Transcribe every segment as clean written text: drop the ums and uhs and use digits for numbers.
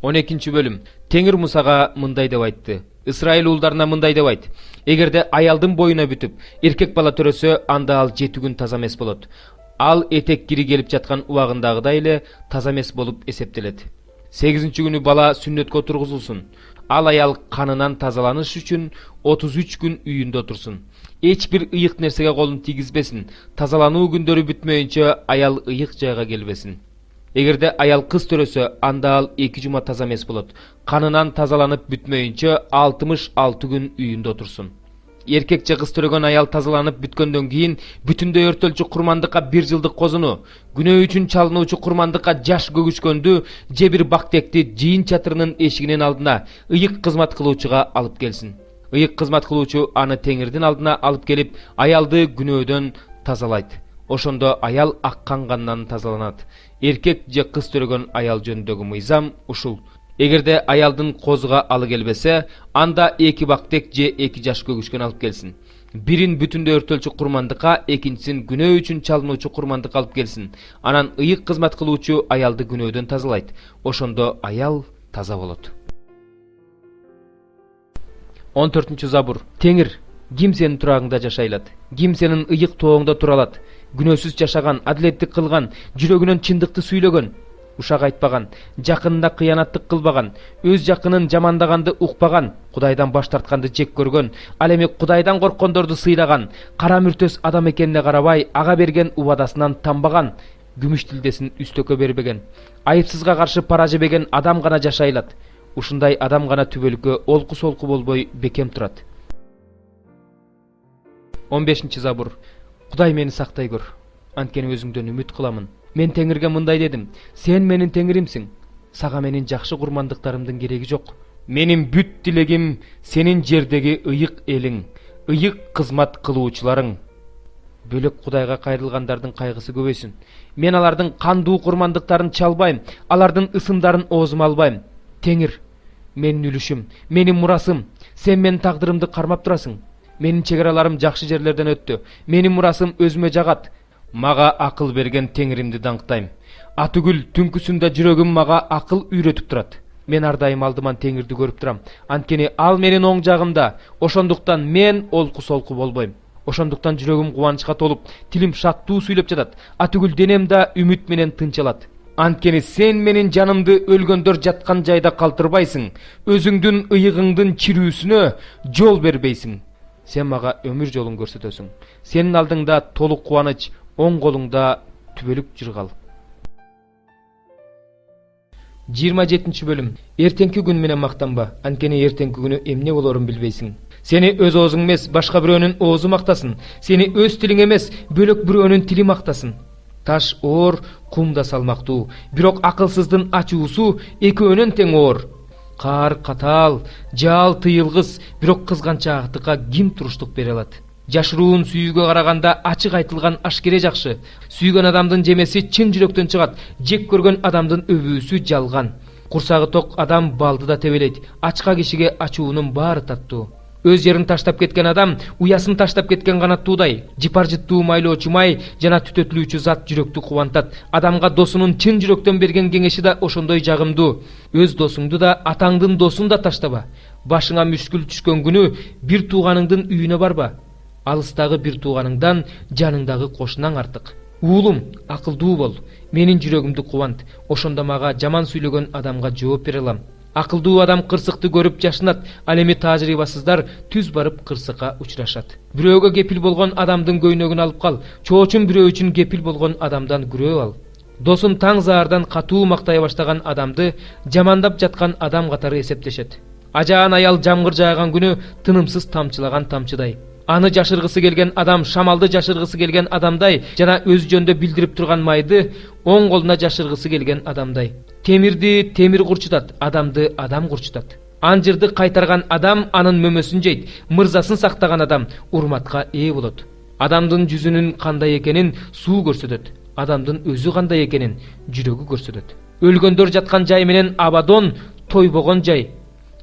12 bölüm. Теңир Мусага мындай деп айтты. Исраил уулдарына мындай деп айт. Эгерде аялдын боюна бүтүп, эркек бала төрөсө, анда ал 7 күн таза эмес болот. Ал этек кири келип жаткан убагындагыдай эле таза эмес болуп эсептелет. 8-күнү бала сүннөткө тургузулсун. Ал аял канынан тазаланыш үчүн 33 күн үйүндө отурсун. Эч бир ыйык нерсеге колун тийгизбесин. Тазалануу күндөрү бүтмөйүнчө аял ыйык жайга келбесин. Эгерде аял кыз төрөсө, анда ал 2 жума таза эмес болот. Канынан тазаланып бүтмөйүнчө 66 күн үйүндө отурсун. Эркек же кыз төрөгөн аял тазаланып бүткөндөн кийин бүтүндөй өртөлчү курмандыкка 1 жылдык козуну, күнөө үчүн чалынуучу курмандыкка жаш көгүшкөндү же бир бактекти жыйын чатырынын эшигинин алдына ыйык кызмат кылуучуга алып келсин. Ыйык кызмат кылуучу аны Теңирдин алдына алып келип, аялды күнөөдөн тазалайт. Ошондо аял аккан кандан тазаланат. Эркек же кыз төрөгөн аял жөнүндөгү мыйзам ушул. Эгерде аялдын козуга алы келбесе, анда 2 бактек же 2 жаш көгүшкөн алып келсин. Бирин бүтүндөй өртөлчү курмандыкка, экинчисин күнөө үчүн чалынуучу курмандыкка алып келсин. Анан ыйык кызмат кылуучу аялды күнөөдөн тазалайт. Ошондо аял таза болот. 14 забур. Теңир, ким сенин турагыңда жашайлат? Ким сенин ыйык тооңдо туралат? Күнөөсүз жашаган, адилеттик кылган, жүрөгүнөн чындыкты сүйлөгөн, ушак айтпаган, жакынына кыянаттык кылбаган, өз жакынын жамандаганды укпаган, Кудайдан баш тартканды жек көргөн, ал эми Кудайдан корккондорду сыйлаган, кара мүртөс адам экенине карабай, ага берген убадасынан танбаган, күмүш тилдесин үстөккө бербеген, айыпсызга каршы пара жебеген адам гана жашайлат. Ушундай адам гана түбөлүккө олку-солку болбой бекем турат. 15 забур. Кудай мени сактай көр. Анткени өзүңдөн үмүт кыламын. Мен Теңирге мындай дедим: сен менин Теңиримсиң. Сага менин жакшы курмандыктарымдын кереги жок. Менин бүт тилегим сенин жердеги ыйык элиң, ыйык кызмат кылуучуларың. Бөлөк Кудайга кайрылгандардын кайгысы көбөйсүн. Мен алардын кандуу курмандыктарын чалбайм, алардын ысымдарын оозума албайм. Теңир, менин үлүшүм, менин мурасым. Сен менин тагдырымды кармап турасың. Менин чегераларым жакшы жерлерден өттү. Менин мурасым өзүмө жагат. Мага акыл берген Теңиримди даңктайм. Атүгүл түнкүсүндө жүрөгүм мага акыл үйрөтүп турат. Мен ар дайым алдыман Теңирди көрүп турам. Анткени ал менин оң жагымда. Ошондуктан мен олку-солку болбойм. Ошондуктан жүрөгүм кубанычка толуп, тилим шаттуу сүйлөп жатат. Атүгүл денем да үмүт менен тынчалат. Анткени сен менин жанымды өлгөндөр жаткан жайда калтырбайсың. Өзүңдүн ыйыгыңдын чирүүсүнө жол бербейсиң. Сен мага өмүр жолун көрсөтөсүң. Сенин алдыңда толук кубаныч, оң колуңда түбөлүк жыргал. 27 бөлүм. Эртеңки күн менен мактанба, анткени эртеңки күнү эмне болорун билбейсиң. Сени өз оозуң эмес, башка бирөөнүн оозу мактасын. Сени өз тилиң эмес, бөлөк бирөөнүн тили мактасын. Таш оор, кум да салмактуу, бирок акылсыздын ачуусу экөөнөн тең оор. Кар катаал, жаал тыйылгыс, бирок кызганчаактыкка ким туруштук бере алат? Жашыруун сүйүүгө караганда ачык айтылган ашкере жакшы. Сүйгөн адамдын жемеси чын жүрөктөн чыгат, жек көргөн адамдын өбүүсү жалган. Курсагы ток адам балды да тебелейт, ачка кишиге ачуунун баары таттуу. Өз жерин таштап кеткен адам уясын таштап кеткен канаттуудай. Жипаржыттуу майлоочу май жана түтөтүлүүчү зат жүрөктү кубантат. Адамга досунун чын жүрөктөн берген кеңеши да ошондой жагымдуу. Өз досуңду да, атаңдын досун да таштаба. Башыңа мүшкүл түшкөн күнү бир тууганыңдын үйүнө барба. Алыстагы бир тууганыңдан жаныңдагы кошунаң артык. Уулум, акылдуу бол. Менин жүрөгүмдү кубант. Ошондо мага жаман сүйлөгөн адамга жооп бере алам. Акылдуу адам кырсыкты көрүп жашынат, ал эми тажрыйбасыздар түз барып кырсыкка учурашат. Бирөөгө кепил болгон адамдын көйнөгүн алып кал, чоочун бирөө үчүн кепил болгон адамдан күрөө ал. Досун таң заардан катуу мактай баштаган адамды жамандап жаткан адам катары эсептешет. Ажаан аял жамгыр жааган күнү тынымсыз тамчылаган тамчыдай. Аны жашыргысы келген адам шамалды жашыргысы келген адамдай жана өз жөндө билдирип турган майды оң колуна жашыргысы келген адамдай. Темирди темир курчутат, адамды адам курчутат. Анжырды кайтарган адам анын мөмөсүн жейт, мырзасын сактаган адам урматка ээ болот. Адамдын жүзүнүн кандай экенин суу көрсөтөт, адамдын өзү кандай экенин жүрөгү көрсөтөт. Өлгөндөр жаткан жай менен Абадон тойбогон жай.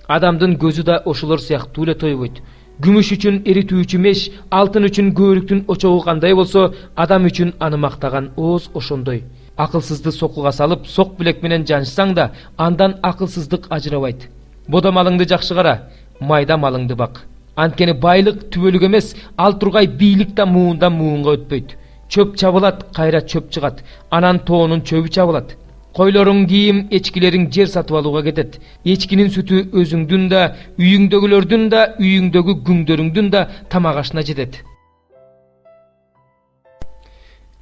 Адамдын көзү да ошолор сыяктуу эле тойбойт. Күмүш үчүн эритүүчү меш, алтын үчүн көөрүктүн очогу кандай болсо, адам үчүн аны мактаган ооз ошондой. Акылсызды сокуга салып, сок билек менен жаншсаң да, андан акылсыздык ажырабайт. Бода малыңды жакшы кара, майда малыңды бак. Анткени байлык түбөлүк эмес, ал тургай бийлик да муундан муунга өтпөйт. Чөп чабылат, кайра чөп чыгат, анан тоонун чөбү чабылат. Койлоруң кийим, эчкилериң жер сатып алууга кетет. Эчкинин сүтү өзүңдүн да, үйүңдөгүлөрдүн да, үйүңдөгү күңдөрүңдүн да тамак ашына жетет.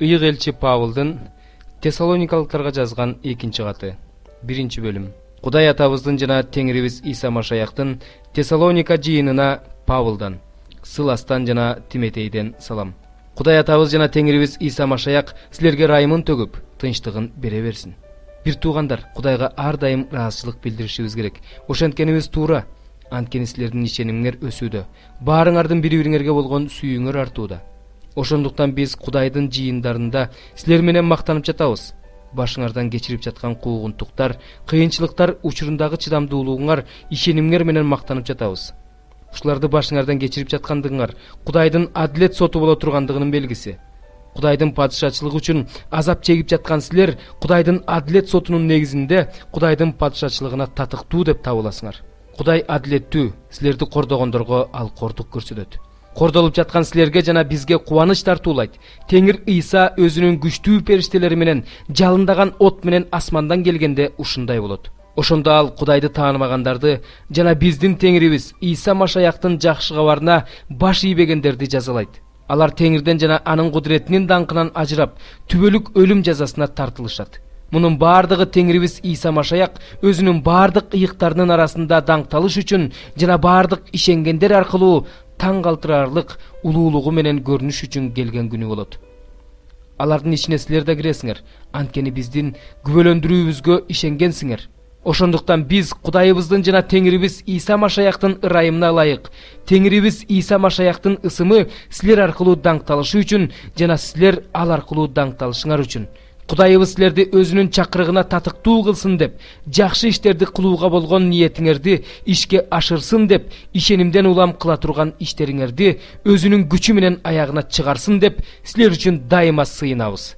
Ыйык элчи Павылдын Тессалоникалыктарга жазган 2-каты. 1-бөлүм. Кудай атабыздын жана Теңирибиз Иса Машаяктын Тессалоника жыйынына Павылдан, Сыластан жана Тиметейден салам. Кудай атабыз жана Теңирибиз Иса Машаяк силерге райымын төгүп, тынчтыгын бере берсин. Бир туугандар, Кудайга ар дайым ыраазычылык билдиришибиз керек. Ошенткенибиз туура. Анткени силердин ишенимиңер өсүүдө, баарыңардын бири-бириңерге болгон сүйүүңөр артууда. Ошондуктан биз Кудайдын жыйындарында силер менен мактанып жатабыз. Башыңардан кечирип жаткан куугунтуктар, кыйынчылыктар учурундагы чыдамдуулугуңар, ишенимиңер менен мактанып жатабыз. Ушуларды башыңардан кечирип жаткандыгыңар Кудайдын адилет соту боло тургандыгынын белгиси. Кудайдын падышачылыгы үчүн азап чегип жаткан силер Кудайдын адилет сотунун негизинде Кудайдын падышачылыгына татыктуу деп табыласыңар. Кудай адилеттүү, силерди кордогондорго ал кордук көрсөтөт. Кордолуп жаткан силерге жана бизге кубаныч тартуулайт. Теңир Иса өзүнүн күчтүү периштелери менен жалындаган от менен асмандан келгенде ушундай болот. Ошондо ал Кудайды таанымагандарды жана биздин Теңирибиз Иса Машаяктын жакшы кабарына баш ийбегендерди жазалайт. Алар Теңирден жана анын кудуретинин даңкынан ажырап, түбөлүк өлүм жазасына тартылышат. Мунун баардыгы Теңирибиз Иса Машаяк өзүнүн баардык ыйыктарынын арасында даңкталыш үчүн жана баардык ишенгендер аркылуу таң калтырарлык улуулугу менен көрүнүш үчүн келген күнү болот. Алардын ичине силер да киресиңер, анткени биздин күбөлөндүрүүбүзгө ишенгенсиңер. Ошондуктан биз Кудайыбыздын жана Теңирибиз Иса Машаяктын ырайымына ылайык, Теңирибиз Иса Машаяктын ысымы силер аркылуу даңкталышы үчүн жана силер ал аркылуу даңкталышыңар үчүн, Кудайыбыз силерди өзүнүн чакырыгына татыктуу кылсын деп, жакшы иштерди кылууга болгон ниетиңерди ишке ашырсын деп, ишенимден улам кыла турган иштериңерди өзүнүн күчү менен аягына чыгарсын деп, силер үчүн дайыма сыйынабыз.